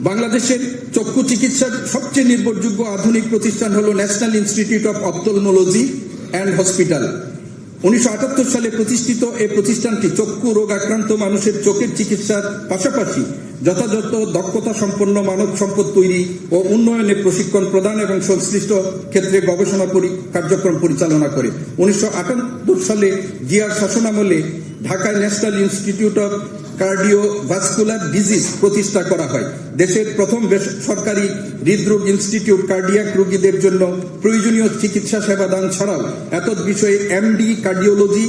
বাংলাদেশের চক্ষু চিকিৎসার সবচেয়ে নির্ভরযোগ্য আধুনিক প্রতিষ্ঠান হল national institute of ophthalmology and hospital. 1978 সালে প্রতিষ্ঠিত এই প্রতিষ্ঠানটি চক্ষু রোগ আক্রান্ত মানুষের চোখের চিকিৎসার পাশাপাশি যথাযথ দক্ষতা সম্পন্ন মানব সম্পদ তৈরি ও উন্নয়নে প্রশিক্ষণ প্রদান এবং সংশ্লিষ্ট ক্ষেত্রে গবেষণা কার্যক্রম পরিচালনা করে। 1978 সালে জিয়ার শাসনামলে ঢাকায় national institute of cardiovascular disease প্রতিষ্ঠা করা হয়। দেশের প্রথম বেসরকারি হৃদরোগ ইনস্টিটিউট কার্ডিয়াক রোগীদের জন্য প্রয়োজনীয় চিকিৎসা সেবা দান ছাড়াও এতদ বিষয়ে MD cardiology,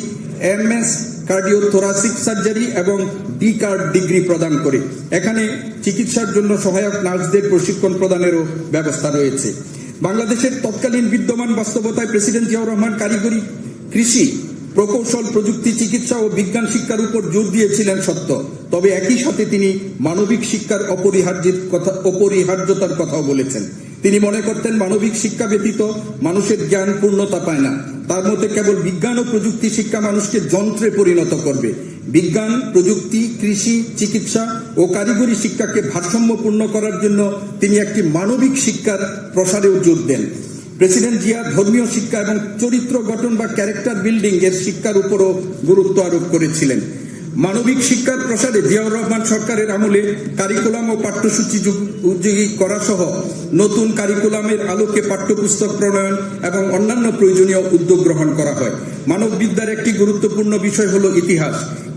MS cardiothoracic surgery এবং D-কার্ড ডিগ্রি প্রদান করে। এখানে চিকিৎসার জন্য সহায়ক নার্সদের প্রশিক্ষণ প্রদানেরও ব্যবস্থা রয়েছে। বাংলাদেশের তৎকালীন বিদ্যমান বাস্তবতায় প্রেসিডেন্ট জিয়াউর রহমান কারিগরি, কৃষি, প্রকৌশল, প্রযুক্তি, চিকিৎসা ও বিজ্ঞান শিক্ষার উপর জোর দিয়েছিলেন সত্য, তবে একই সাথে তিনি মানবিক শিক্ষার অপরিহার্যতার কথাও বলেছেন। তিনি মনে করতেন মানবিক শিক্ষা ব্যতীত মানুষের জ্ঞান পূর্ণতা পায় না। তার মতে কেবল বিজ্ঞান ও প্রযুক্তি শিক্ষা মানুষকে যন্ত্রে পরিণত করবে। বিজ্ঞান, প্রযুক্তি, কৃষি, চিকিৎসা ও কারিগরি শিক্ষাকে ভারসাম্যপূর্ণ করার জন্য তিনি একটি মানবিক শিক্ষার প্রসারেও জোর দেন। প্রেসিডেন্ট জিয়া ধর্মীয় শিক্ষা এবং চরিত্র গঠন বা ক্যারেক্টার বিল্ডিং এর শিক্ষার উপরও গুরুত্ব আরোপ করেছিলেন। মানবিক শিক্ষার প্রসারে জিয়াউর রহমান সরকারের আমলে কারিকুলাম ও পাঠ্যসূচি উদ্যোগী করা সহ নতুন কারিকুলামের আলোকে পাঠ্যপুস্তক প্রণয়ন এবং অন্যান্য প্রয়োজনীয় উদ্যোগ গ্রহণ করা হয়। মানববিদ্যার একটি গুরুত্বপূর্ণ বিষয় হল ইতিহাস।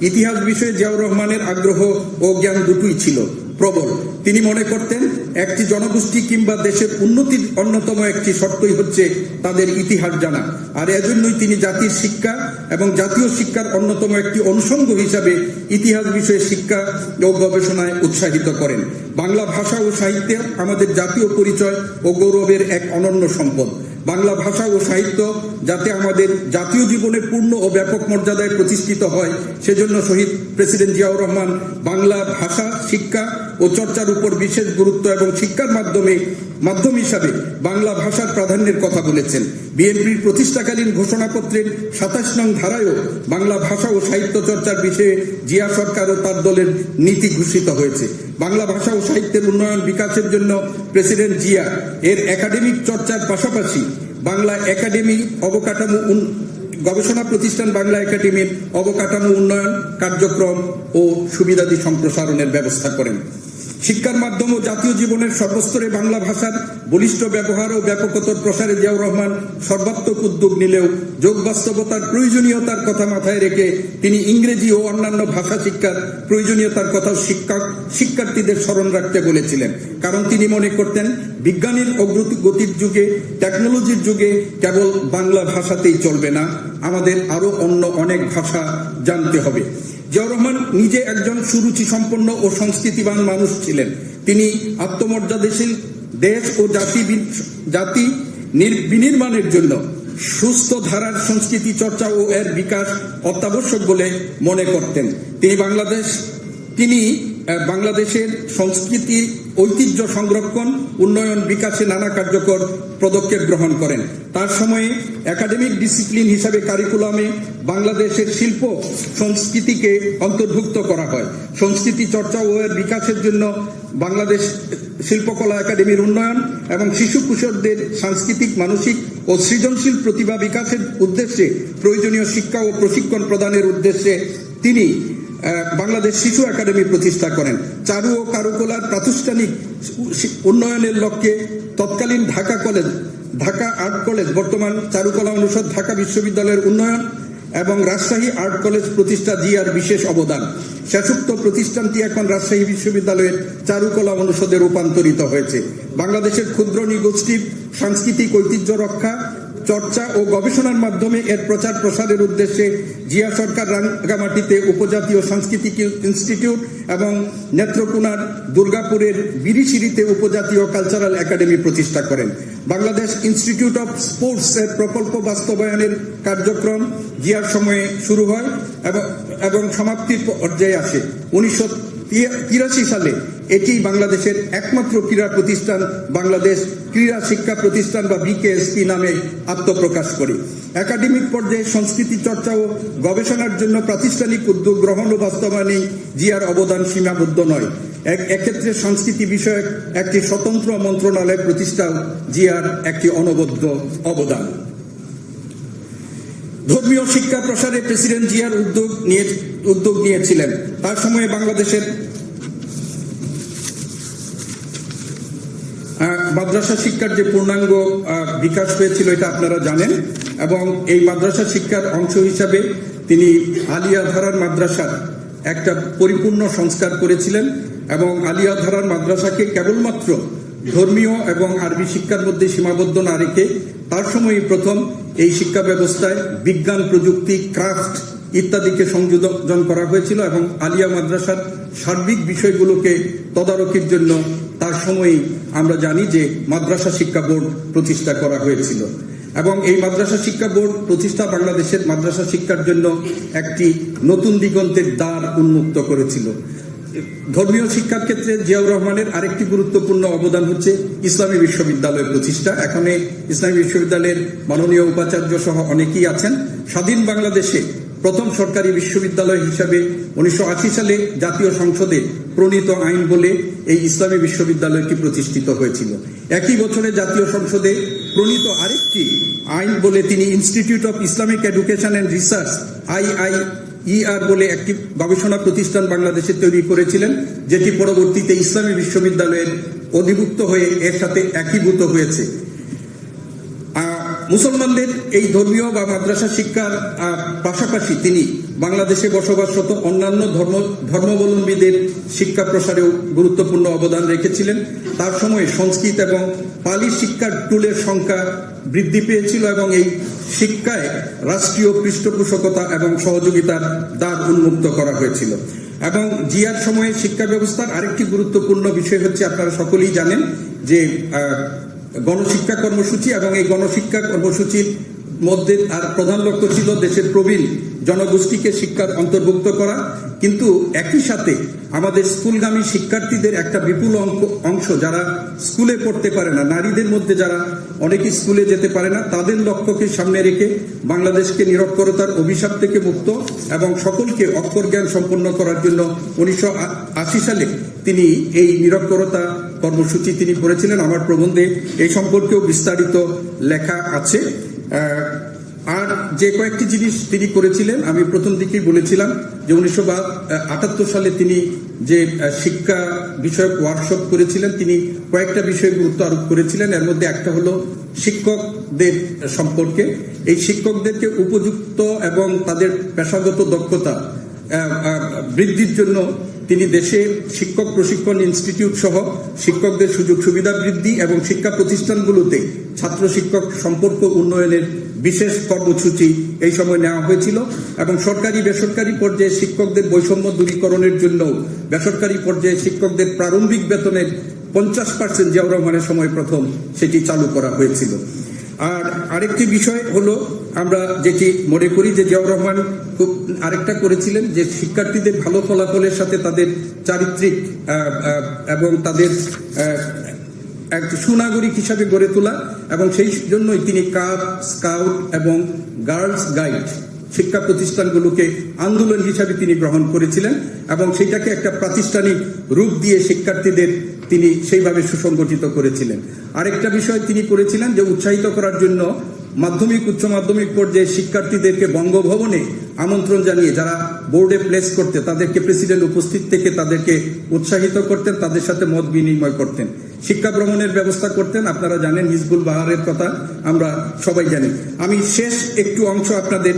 ইতিহাস বিষয়ে জিয়াউর রহমানের আগ্রহ ও জ্ঞান দুটোই ছিল প্রবল। তিনি মনে করতেন একটি জনগোষ্ঠী কিংবা দেশের উন্নতির অন্যতম একটি শর্তই হচ্ছে তাদের ইতিহাস জানা, আর এজন্যই তিনি জাতির শিক্ষা এবং জাতীয় শিক্ষার অন্যতম একটি অনুষঙ্গ হিসাবে ইতিহাস বিষয়ে শিক্ষা ও গবেষণায় উৎসাহিত করেন। বাংলা ভাষা ও সাহিত্যে আমাদের জাতীয় পরিচয় ও গৌরবের এক অনন্য সম্পদ। বাংলা ভাষা ও সাহিত্য যাতে আমাদের জাতীয় জীবনে পূর্ণ ও ব্যাপক মর্যাদায় প্রতিষ্ঠিত হয়, সেজন্য শহীদ প্রেসিডেন্ট জিয়াউর রহমান বাংলা ভাষা শিক্ষা ও চর্চার উপর বিশেষ গুরুত্ব এবং শিক্ষার মাধ্যম হিসাবে বাংলা ভাষার প্রাধান্যের কথা বলেছেন। বিএনপির প্রতিষ্ঠাকালীন ঘোষণাপত্রের ২৭ নং ধারায়ও বাংলা ভাষা ও সাহিত্য চর্চার বিষয়ে জিয়া সরকার ও তার দলের নীতি ঘোষিত হয়েছে। বাংলা ভাষা ও সাহিত্যের উন্নয়ন বিকাশের জন্য প্রেসিডেন্ট জিয়া এর একাডেমিক চর্চার পাশাপাশি বাংলা একাডেমি অবকাঠামো গবেষণা প্রতিষ্ঠান বাংলা একাডেমির অবকাঠামো উন্নয়ন কার্যক্রম ও সুবিধাদি সম্প্রসারণের ব্যবস্থা করেন। শিক্ষার মাধ্যম ও জাতীয় জীবনের সর্বস্তরে বাংলা ভাষার বলিষ্ঠ ব্যবহার ও ব্যাপকতর প্রসারে জিয়াউর রহমান সর্বাত্মক উদ্যোগ নিলেও যোগ বাস্তবতার প্রয়োজনীয়তার কথা মাথায় রেখে তিনি ইংরেজি ও অন্যান্য ভাষা শিক্ষার প্রয়োজনীয়তার কথা শিক্ষার্থীদের স্মরণ রাখতে বলেছিলেন। কারণ তিনি মনে করতেন বিজ্ঞানের অগ্রগতির যুগে, টেকনোলজির যুগে কেবল বাংলা ভাষাতেই চলবে না, আমাদের আরো অন্য অনেক ভাষা জানতে হবে। জিয়াউর রহমান নিজে একজন সুরুচি সম্পন্ন ও সংস্কৃতিবান মানুষ ছিলেন। তিনি আত্মমর্যাদাশীল দেশ ও জাতি বিনির্মাণের জন্য সুস্থ ধারার সংস্কৃতি চর্চা ও এর বিকাশ অত্যাবশ্যক বলে মনে করতেন। তিনি বাংলাদেশের সংস্কৃতি ঐতিহ্য সংরক্ষণ উন্নয়ন বিকাশে নানা কার্যকর পদক্ষেপ গ্রহণ করেন। তার সময়ে একাডেমিক ডিসিপ্লিন হিসাবে কারিকুলামে বাংলাদেশের শিল্প সংস্কৃতিকে অন্তর্ভুক্ত করা হয়। সংস্কৃতি চর্চা ও এর বিকাশের জন্য বাংলাদেশ শিল্পকলা একাডেমির উন্নয়ন এবং শিশু কিশোরদের সাংস্কৃতিক, মানসিক ও সৃজনশীল প্রতিভা বিকাশের উদ্দেশ্যে প্রয়োজনীয় শিক্ষা ও প্রশিক্ষণ প্রদানের উদ্দেশ্যে তিনি বাংলাদেশ শিশু একাডেমি প্রতিষ্ঠা করেন। চারু ও কারুকলার প্রাতিষ্ঠানিক উন্নয়নের লক্ষ্যে তৎকালীন ঢাকা আর্ট কলেজ, বর্তমান চারুকলা অনুষদ, ঢাকা বিশ্ববিদ্যালয়ের উন্নয়ন এবং রাজশাহী আর্ট কলেজ প্রতিষ্ঠা জিয়ার বিশেষ অবদান। শেষোক্ত প্রতিষ্ঠানটি এখন রাজশাহী বিশ্ববিদ্যালয়ের চারুকলা অনুষদে রূপান্তরিত হয়েছে। বাংলাদেশের ক্ষুদ্র নৃগোষ্ঠীর সাংস্কৃতিক ঐতিহ্য রক্ষা, চর্চা ও গবেষণার মাধ্যমে এর প্রচার প্রসারের উদ্দেশ্যে জিয়া সরকার রাঙ্গামাটিতে উপজাতীয় সাংস্কৃতিক ইনস্টিটিউট এবং নেত্রকোনার দুর্গাপুরের বিরিশিরিতে উপজাতীয় কালচারাল একাডেমি প্রতিষ্ঠা করেন। বাংলাদেশ ইনস্টিটিউট অফ স্পোর্টস এর প্রকল্প বাস্তবায়নের কার্যক্রম জিয়ার সময়ে শুরু হয় এবং সমাপ্তির পর্যায়ে আসে। 1983 সালে এটি বাংলাদেশের একমাত্র ক্রীড়া প্রতিষ্ঠান বাংলাদেশ ক্রীড়া শিক্ষা প্রতিষ্ঠান বা বিকেএসপি নামে আত্মপ্রকাশ করে। একাডেমিক পর্যায়ে সংস্কৃতি চর্চা ও গবেষণার জন্য প্রাতিষ্ঠানিক উদ্যোগ গ্রহণ ও বাস্তবায়নে জিয়ার অবদান সীমাবদ্ধ নয়। এক্ষেত্রে সংস্কৃতি বিষয়ক একটি স্বতন্ত্র মন্ত্রণালয় প্রতিষ্ঠাও জিয়ার একটি অনবদ্য অবদান। ধর্মীয় শিক্ষা প্রসারে প্রেসিডেন্ট জিয়ার উদ্যোগ নিয়েছিলেন। তার সময়ে বাংলাদেশের মাদ্রাসা শিক্ষার যে পূর্ণাঙ্গ বিকাশ হয়েছিল এটা আপনারা জানেন, এবং এই মাদ্রাসা শিক্ষার অংশ হিসাবে তিনি আলিয়া ধারার মাদ্রাসার একটা পরিপূর্ণ সংস্কার করেছিলেন এবং আলিয়া ধারার মাদ্রাসাকে কেবলমাত্র ধর্মীয় এবং আরবি শিক্ষার মধ্যে সীমাবদ্ধ না রেখে তার সময়ই প্রথম এই শিক্ষা ব্যবস্থায় বিজ্ঞান, প্রযুক্তি, ক্রাফট ইত্যাদিকে সংযোজন করা হয়েছিল এবং আলিয়া মাদ্রাসার সার্বিক বিষয়গুলোকে তদারকির জন্য তার সময়ই আমরা জানি যে মাদ্রাসা শিক্ষা বোর্ড প্রতিষ্ঠা করা হয়েছিল এবং এই মাদ্রাসা শিক্ষা বোর্ড প্রতিষ্ঠা বাংলাদেশের মাদ্রাসা শিক্ষার জন্য একটি নতুন দিগন্তের দ্বার উন্মুক্ত করেছিল। ধর্মীয় শিক্ষার ক্ষেত্রে জিয়াউর রহমানের আরেকটি গুরুত্বপূর্ণ অবদান হচ্ছে ইসলামী বিশ্ববিদ্যালয় প্রতিষ্ঠা। এখানে ইসলামী বিশ্ববিদ্যালয়ের মাননীয় উপাচার্য সহ অনেকেই আছেন। স্বাধীন বাংলাদেশে প্রথম সরকারি বিশ্ববিদ্যালয় হিসাবে 1980 সালে জাতীয় সংসদে প্রণীত আইন বলে এই ইসলামী বিশ্ববিদ্যালয়টি প্রতিষ্ঠিত হয়েছিল। একই বছরে জাতীয় সংসদে প্রণীত আরেকটি আইন বলে তিনি institute of Islamic education and research IIER বলে একটি গবেষণা প্রতিষ্ঠান বাংলাদেশে তৈরি করেছিলেন, যেটি পরবর্তীতে ইসলামী বিশ্ববিদ্যালয়ের অধিভুক্ত হয়ে এর সাথে একীভূত হয়েছে। মুসলমানদের এই ধর্মীয় বা মাদ্রাসা শিক্ষার পাশাপাশি তিনি বাংলাদেশে বসবাসরত অন্যান্য ধর্মাবলম্বীদের শিক্ষা প্রসারেও গুরুত্বপূর্ণ অবদান রেখেছিলেন। তার সময়ে সংস্কৃত এবং পালি শিক্ষার টুলের সংখ্যা বৃদ্ধি পেয়েছিল এবং এই শিক্ষায় রাষ্ট্রীয় পৃষ্ঠপোষকতা এবং সহযোগিতার দ্বার উন্মুক্ত করা হয়েছিল। এবং জিয়ার সময়ে শিক্ষা ব্যবস্থার আরেকটি গুরুত্বপূর্ণ বিষয় হচ্ছে, আপনারা সকলেই জানেন যে গণশিক্ষা কর্মসূচি, এবং এই গণশিক্ষা কর্মসূচির মধ্যে আর প্রধান লক্ষ্য ছিল দেশের প্রবীণ জনগোষ্ঠীকে শিক্ষার অন্তর্ভুক্ত করা। কিন্তু একই সাথে আমাদের স্কুলগামী শিক্ষার্থীদের একটা বিপুল অংশ যারা স্কুলে পড়তে পারে না, নারীদের মধ্যে যারা অনেকে স্কুলে যেতে পারে না, তাদের লক্ষ্যকে সামনে রেখে বাংলাদেশকে নিরক্ষরতার অভিশাপ থেকে মুক্ত এবং সকলকে অক্ষর জ্ঞান সম্পন্ন করার জন্য 1980 সালে তিনি এই নিরক্ষরতা কর্মসূচি তিনি করেছিলেন। আমার প্রবন্ধে এই সম্পর্কেও বিস্তারিত লেখা আছে। আর যে কয়েকটি জিনিস তিনি করেছিলেন আমি প্রথম দিকেই বলেছিলাম যে 1978 সালে তিনি যে শিক্ষা বিষয়ক ওয়ার্কশপ করেছিলেন, তিনি কয়েকটা বিষয়ে গুরুত্ব আরোপ করেছিলেন। এর মধ্যে একটা হলো শিক্ষকদের সম্পর্কে। এই শিক্ষকদেরকে উপযুক্ত এবং তাদের পেশাগত দক্ষতা বৃদ্ধির জন্য তিনি দেশে শিক্ষক প্রশিক্ষণ ইনস্টিটিউট সহ শিক্ষকদের সুযোগ সুবিধা বৃদ্ধি এবং শিক্ষা প্রতিষ্ঠানগুলোতে ছাত্র শিক্ষক সম্পর্ক উন্নয়নের বিশেষ কর্মসূচি এই সময় নেওয়া হয়েছিল। এবং সরকারি বেসরকারি পর্যায়ে শিক্ষকদের বৈষম্য দূরীকরণের জন্য বেসরকারি পর্যায়ে শিক্ষকদের প্রারম্ভিক বেতনের 50% জিয়াউর রহমানের সময় প্রথম সেটি চালু করা হয়েছিল। আর আরেকটি বিষয় হলো, আমরা যেটি মনে করি যে জিয়াউর রহমান খুব আরেকটা করেছিলেন যে শিক্ষার্থীদের ভালো ফলাফলের সাথে তাদের চারিত্রিক এবং তাদের এক সুনাগরিক হিসাবে গড়ে তোলা, এবং সেই জন্যই তিনি কাপ, স্কাউট এবং গার্লস গাইড শিক্ষা প্রতিষ্ঠানগুলোকে আন্দোলন হিসাবে তিনি গ্রহণ করেছিলেন এবং সেটাকে একটা প্রাতিষ্ঠানিক রূপ দিয়ে শিক্ষার্থীদের তিনি সেইভাবে সুসংগঠিত করেছিলেন। আরেকটা বিষয় তিনি করেছিলেন যে উৎসাহিত করার জন্য মাধ্যমিক উচ্চ মাধ্যমিক পর্যায়ে শিক্ষার্থীদেরকে বঙ্গভবনে আমন্ত্রণ জানিয়ে যারা বোর্ডে প্লেস করতে তাদেরকে প্রেসিডেন্ট উপস্থিত থেকে তাদেরকে উৎসাহিত করতেন, তাদের সাথে মত বিনিময় করতেন, শিক্ষা ভ্রমণের ব্যবস্থা করতেন। আপনারা জানেন হিজবুল বাহারের কথা আমরা সবাই জানি। আমি শেষ একটু অংশ আপনাদের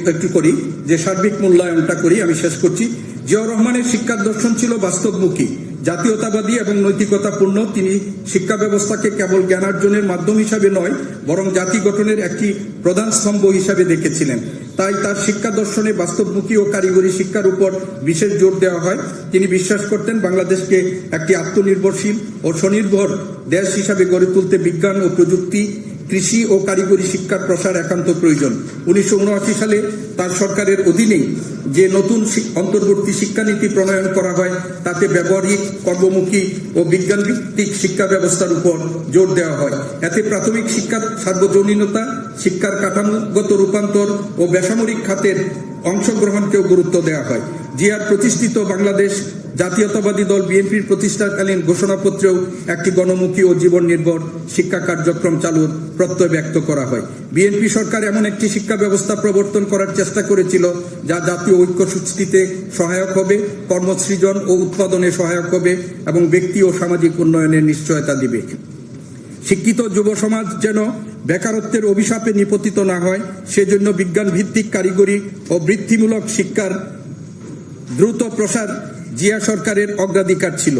একটু করি, যে সার্বিক মূল্যায়নটা করি, আমি শেষ করছি। জিয়াউর রহমানের শিক্ষার দর্শন ছিল বাস্তবমুখী, জাতীয়তাবাদী এবং নৈতিকতাপূর্ণ। তিনি শিক্ষা ব্যবস্থাকে কেবল জ্ঞানার্জনের মাধ্যম হিসাবে নয়, বরং জাতি গঠনের একটি প্রধান স্তম্ভ হিসাবে দেখেছিলেন। তাই তার শিক্ষা দর্শনে বাস্তবমুখী ও কারিগরি শিক্ষার উপর বিশেষ জোর দেওয়া হয়। তিনি বিশ্বাস করতেন বাংলাদেশকে একটি আত্মনির্ভরশীল ও স্বনির্ভর দেশ হিসাবে গড়ে তুলতে বিজ্ঞান ও প্রযুক্তি, কৃষি ও কারিগরি শিক্ষার প্রসার একান্ত প্রয়োজন। 1979 সালে তার সরকারের অধীনে যে নতুন অন্তর্বর্তী শিক্ষানীতি প্রণয়ন করা হয় তাতে ব্যবহারিক, কর্মমুখী ও বিজ্ঞানভিত্তিক শিক্ষা ব্যবস্থার উপর জোর দেওয়া হয়। এতে প্রাথমিক শিক্ষার সার্বজনীনতা, শিক্ষার কাঠামোগত রূপান্তর ও বেসামরিক খাতের অংশগ্রহণকেও গুরুত্ব দেওয়া হয়। জিয়ার প্রতিষ্ঠিত বাংলাদেশ জাতীয়তাবাদী দল বিএনপির প্রতিষ্ঠাকালীন ঘোষণাপত্রেও একটি গণমুখী ও জীবন নির্ভর শিক্ষা কার্যক্রম চালুর প্রত্যয় ব্যক্ত করা হয়। বিএনপি সরকার এমন একটি শিক্ষা ব্যবস্থা প্রবর্তন করার চেষ্টা করেছিল যা জাতীয় ঐক্য সৃষ্টিতে সহায়ক হবে, কর্মসৃজন ও উৎপাদনে সহায়ক হবে এবং ব্যক্তি ও সামাজিক উন্নয়নের নিশ্চয়তা দিবে। শিক্ষিত যুব সমাজ যেন বেকারত্বের অভিশাপে নিপতিত না হয়, সেজন্য বিজ্ঞান ভিত্তিক, কারিগরি ও বৃত্তিমূলক শিক্ষার দ্রুত প্রসার জিয়া সরকারের অগ্রাধিকার ছিল।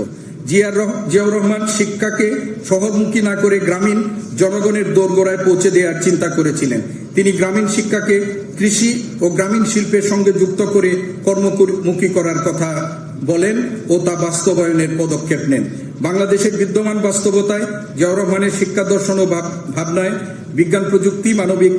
জিয়াউর রহমান শিক্ষাকে শহরমুখী না করে গ্রামীণ জনগণের দোরগোড়ায় পৌঁছে দেওয়ার চিন্তা করেছিলেন। তিনি গ্রামীণ শিক্ষাকে কৃষি ও গ্রামীণ শিল্পের সঙ্গে যুক্ত করে কর্মমুখী করার কথা বলেন ও তা বাস্তবায়নের পদক্ষেপ নেন। বাংলাদেশের বিদ্যমান বাস্তবতায় জিয়াউর রহমানের শিক্ষা দর্শন ও ভাবনায় বিজ্ঞান, প্রযুক্তি, মানবিক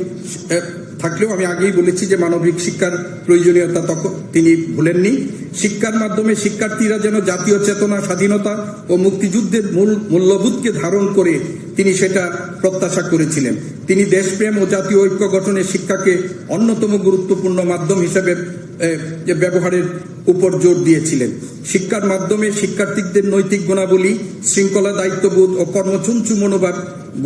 থাকলেও আমি আগেই বলেছি যে মানবিক শিক্ষার প্রয়োজনীয়তা তখন তিনি ভুলেননি। শিক্ষার মাধ্যমে শিক্ষার্থীরা যেন জাতীয় চেতনা, স্বাধীনতা ও মুক্তিযুদ্ধের মূল মূল্যবোধকে ধারণ করে তিনি সেটা প্রত্যাশা করেছিলেন। তিনি দেশপ্রেম ও জাতীয় ঐক্য গঠনে শিক্ষাকে অন্যতম গুরুত্বপূর্ণ মাধ্যম হিসেবে ব্যবহারের উপর জোর দিয়েছিলেন। শিক্ষার মাধ্যমে শিক্ষার্থীদের নৈতিক গুণাবলী, শৃঙ্খলা, দায়িত্ববোধ ও কর্মচঞ্চু মনোভাব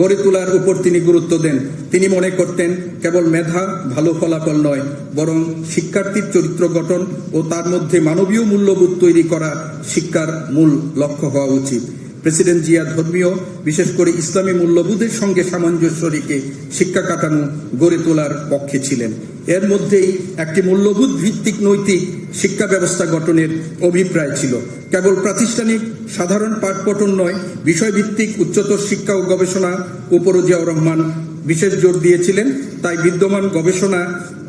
গড়ে তোলার উপর তিনি গুরুত্ব দেন। তিনি মনে করতেন কেবল মেধা, ভালো ফলাফল নয়, বরং শিক্ষার্থীর চরিত্র গঠন ও তার মধ্যে মানবীয় মূল্যবোধ তৈরি করা শিক্ষার মূল লক্ষ্য হওয়া উচিত। প্রেসিডেন্ট জিয়া ধর্মীয়, বিশেষ করে ইসলামী মূল্যবোধের সঙ্গে সামঞ্জস্য রেখে শিক্ষা কাঠামো গড়ে তোলার পক্ষে ছিলেন। এর মধ্যেই একটি মূল্যবোধ ভিত্তিক নৈতিক শিক্ষা ব্যবস্থা গঠনের অভিপ্রায় ছিল। কেবল প্রাতিষ্ঠানিক সাধারণ পাঠ পঠন নয়, বিষয়ভিত্তিক উচ্চতর শিক্ষা ও গবেষণা উপরও জিয়াউর রহমান বিশেষ জোর দিয়েছিলেন। তাই বিদ্যমান গবেষণা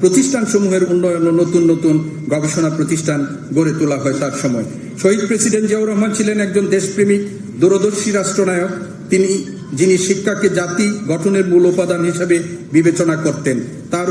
প্রতিষ্ঠানসমূহের উন্নয়ন ও নতুন নতুন গবেষণা প্রতিষ্ঠান গড়ে তোলা হয় তার সময়। শহীদ প্রেসিডেন্ট জিয়াউর রহমান ছিলেন একজন দেশপ্রেমিক, দূরদর্শী রাষ্ট্রনায়ক। যিনি শিক্ষাকে জাতি গঠনের মূল উপাদান হিসেবে বিবেচনা করতেন। তার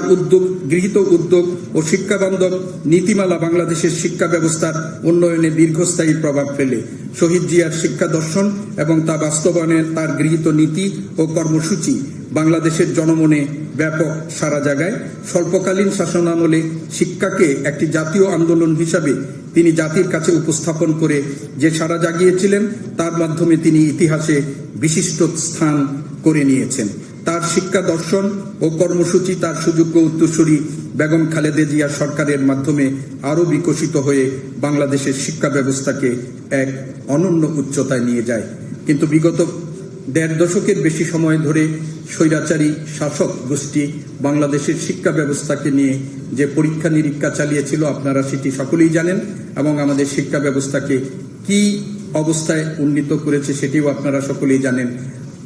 গৃহীত উদ্যোগ ও শিক্ষাবান্ধব নীতিমালা বাংলাদেশের শিক্ষা ব্যবস্থার উন্নয়নে দীর্ঘস্থায়ী প্রভাব ফেলে। শহীদ জিয়ার শিক্ষা দর্শন এবং তা বাস্তবায়নের তার গৃহীত নীতি ও কর্মসূচি বাংলাদেশের জনমনে ব্যাপক সাড়া জাগায়। স্বল্পকালীন শাসনামলে শিক্ষাকে একটি জাতীয় আন্দোলন হিসাবে তিনি জাতির কাছে উপস্থাপন করে যে সাড়া জাগিয়েছিলেন, তার মাধ্যমে তিনি ইতিহাসে বিশিষ্ট স্থান করে নিয়েছেন। তার শিক্ষা দর্শন ও কর্মসূচি তার সুযোগ্য উত্তরসূরি বেগম খালেদা জিয়া সরকারের মাধ্যমে আরও বিকশিত হয়ে বাংলাদেশের শিক্ষা ব্যবস্থাকে এক অনন্য উচ্চতায় নিয়ে যায়। কিন্তু বিগত ১.৫ দশকের বেশি সময় ধরে স্বৈরাচারী শাসক গোষ্ঠী বাংলাদেশের শিক্ষা ব্যবস্থাকে নিয়ে যে পরীক্ষা নিরীক্ষা চালিয়েছিল, আপনারা সেটি সকলেই জানেন, এবং আমাদের শিক্ষা ব্যবস্থাকে কি অবস্থায় উন্নীত করেছে সেটিও আপনারা সকলেই জানেন।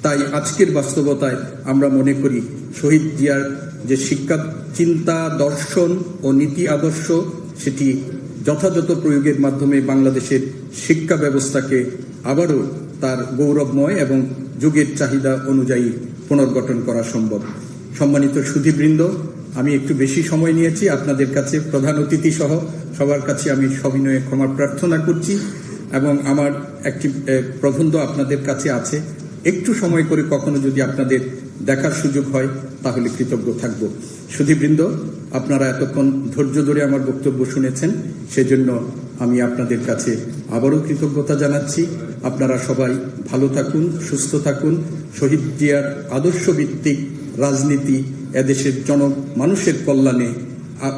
তাই আজকের বাস্তবতায় আমরা মনে করি শহীদ জিয়ার যে শিক্ষা চিন্তা, দর্শন ও নীতি আদর্শ, সেটি যথাযথ প্রয়োগের মাধ্যমে বাংলাদেশের শিক্ষা ব্যবস্থাকে আবারও তার গৌরবময় এবং যুগের চাহিদা অনুযায়ী পুনর্গঠন করা সম্ভব। সম্মানিত সুধীবৃন্দ, আমি একটু বেশি সময় নিয়েছি আপনাদের কাছে, প্রধান অতিথি সহ সবার কাছে আমি সবিনয়ে ক্ষমা প্রার্থনা করছি, এবং আমার একটি প্রবন্ধ আপনাদের কাছে আছে। একটু সময় করে কখনো যদি আপনাদের দেখার সুযোগ হয় তাহলে কৃতজ্ঞ থাকব। সুধীবৃন্দ, আপনারা এতক্ষণ ধৈর্য ধরে আমার বক্তব্য শুনেছেন, সেজন্য আমি আপনাদের কাছে আবারও কৃতজ্ঞতা জানাচ্ছি। আপনারা সবাই ভালো থাকুন, সুস্থ থাকুন। শহীদ জিয়ার আদর্শভিত্তিক রাজনীতি এদেশের মানুষের কল্যাণে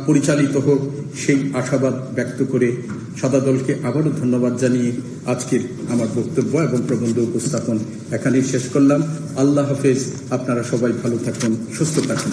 পরিচালিত হোক, সেই আশাবাদ ব্যক্ত করে সাদা দলকে আবারও ধন্যবাদ জানিয়ে আজকের আমার বক্তব্য এবং প্রবন্ধ উপস্থাপন এখানেই শেষ করলাম। আল্লাহ হাফেজ। আপনারা সবাই ভালো থাকুন, সুস্থ থাকুন।